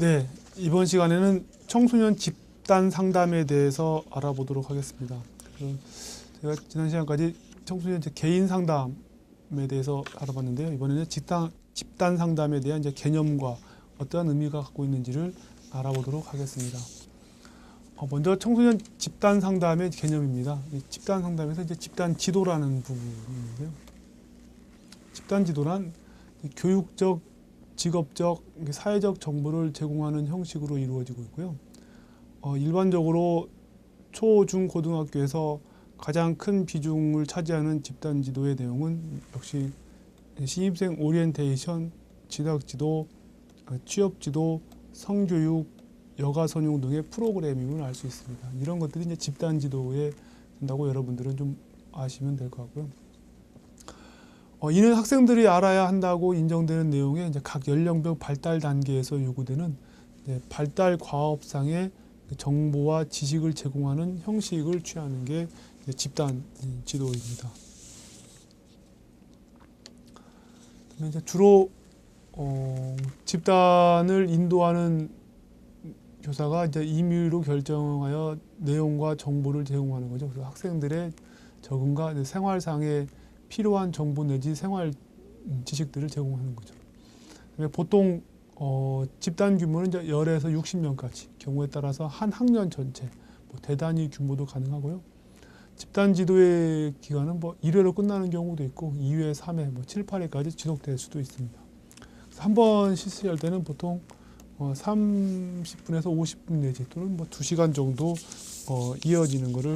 네, 이번 시간에는 청소년 집단 상담에 대해서 알아보도록 하겠습니다. 그래서 제가 지난 시간까지 청소년 개인 상담에 대해서 알아봤는데요. 이번에는 집단 상담에 대한 개념과 어떠한 의미가 갖고 있는지를 알아보도록 하겠습니다. 먼저 청소년 집단 상담의 개념입니다. 집단 상담에서 집단 지도라는 부분인데요. 집단 지도란 교육적, 직업적, 사회적 정보를 제공하는 형식으로 이루어지고 있고요. 일반적으로 초, 중, 고등학교에서 가장 큰 비중을 차지하는 집단 지도의 내용은 역시 신입생 오리엔테이션, 진학 지도, 취업 지도, 성교육, 여가 선용 등의 프로그램임을 알 수 있습니다. 이런 것들이 이제 집단 지도에 된다고 여러분들은 좀 아시면 될 것 같고요. 이는 학생들이 알아야 한다고 인정되는 내용에 이제 각 연령별 발달 단계에서 요구되는 발달 과업상의 정보와 지식을 제공하는 형식을 취하는 게 집단 지도입니다. 이제 주로 집단을 인도하는 교사가 이제 임의로 결정하여 내용과 정보를 제공하는 거죠. 그래서 학생들의 적응과 생활상의 필요한 정보 내지 생활 지식들을 제공하는 거죠. 보통 집단 규모는 이제 10에서 60명까지, 경우에 따라서 한 학년 전체, 대단위 규모도 가능하고요. 집단 지도의 기간은 1회로 끝나는 경우도 있고 2회, 3회, 7, 8회까지 지속될 수도 있습니다. 한 번 실시할 때는 보통 30분에서 50분 내지 또는 2시간 정도 이어지는 것을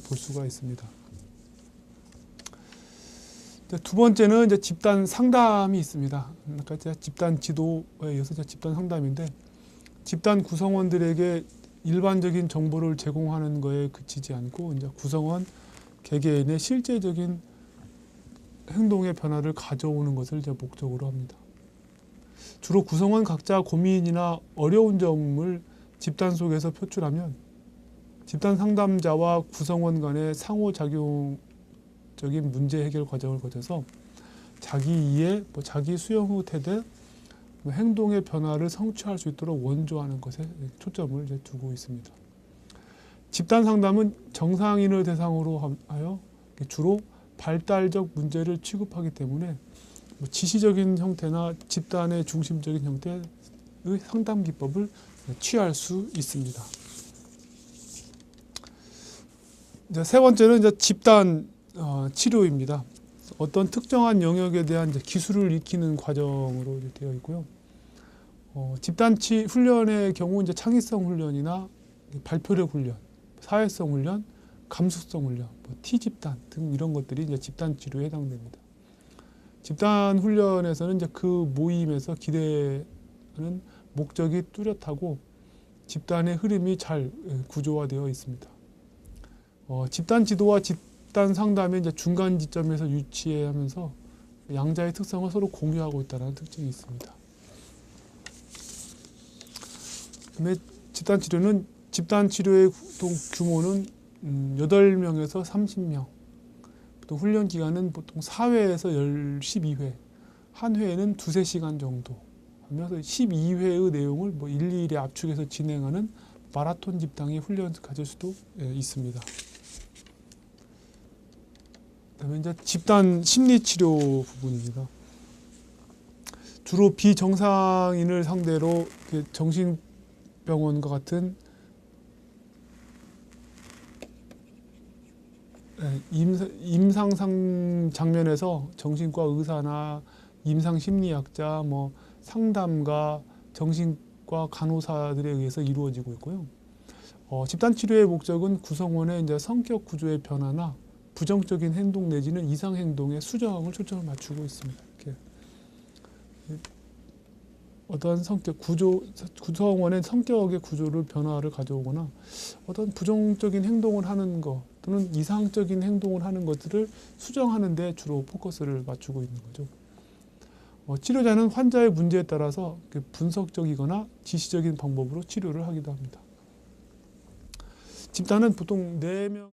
볼 수가 있습니다. 두 번째는 이제 집단 상담이 있습니다. 아까 제가 집단 지도에 이어서 집단 상담인데, 집단 구성원들에게 일반적인 정보를 제공하는 거에 그치지 않고 이제 구성원 개개인의 실제적인 행동의 변화를 가져오는 것을 이제 목적으로 합니다. 주로 구성원 각자 고민이나 어려운 점을 집단 속에서 표출하면 집단 상담자와 구성원 간의 상호작용 적인 문제 해결 과정을 거쳐서 자기 이해, 자기 수용 후 태도, 행동의 변화를 성취할 수 있도록 원조하는 것에 초점을 이제 두고 있습니다. 집단 상담은 정상인을 대상으로 하여 주로 발달적 문제를 취급하기 때문에 지시적인 형태나 집단의 중심적인 형태의 상담 기법을 취할 수 있습니다. 이제 세 번째는 이제 집단 치료입니다. 어떤 특정한 영역에 대한 기술을 익히는 과정으로 되어 있고요. 집단 훈련의 경우 이제 창의성 훈련이나 발표력 훈련, 사회성 훈련, 감수성 훈련, T집단 등 이런 것들이 이제 집단 치료에 해당됩니다. 집단 훈련에서는 이제 그 모임에서 기대하는 목적이 뚜렷하고 집단의 흐름이 잘 구조화되어 있습니다. 집단 지도와 집단 상담의 이제 중간 지점에서 유치하면서 양자의 특성을 서로 공유하고 있다는 특징이 있습니다. 그다음에 집단 치료의 보통 규모는 8명에서 30명. 보통 훈련 기간은 보통 4회에서 12회. 한 회에는 2-3시간 정도 하면서 12회의 내용을 일일이 압축해서 진행하는 마라톤 집단의 훈련을 가질 수도 있습니다. 그다음에 이제 집단 심리치료 부분입니다. 주로 비정상인을 상대로 정신병원과 같은 임상 장면에서 정신과 의사나 임상심리학자, 상담가, 정신과 간호사들에 의해서 이루어지고 있고요. 집단 치료의 목적은 구성원의 이제 성격 구조의 변화나 부정적인 행동 내지는 이상 행동의 수정을 초점을 맞추고 있습니다. 이렇게 어떤 구성원의 성격의 구조를 변화를 가져오거나 어떤 부정적인 행동을 하는 것 또는 이상적인 행동을 하는 것들을 수정하는 데 주로 포커스를 맞추고 있는 거죠. 치료자는 환자의 문제에 따라서 분석적이거나 지시적인 방법으로 치료를 하기도 합니다. 집단은 보통 4명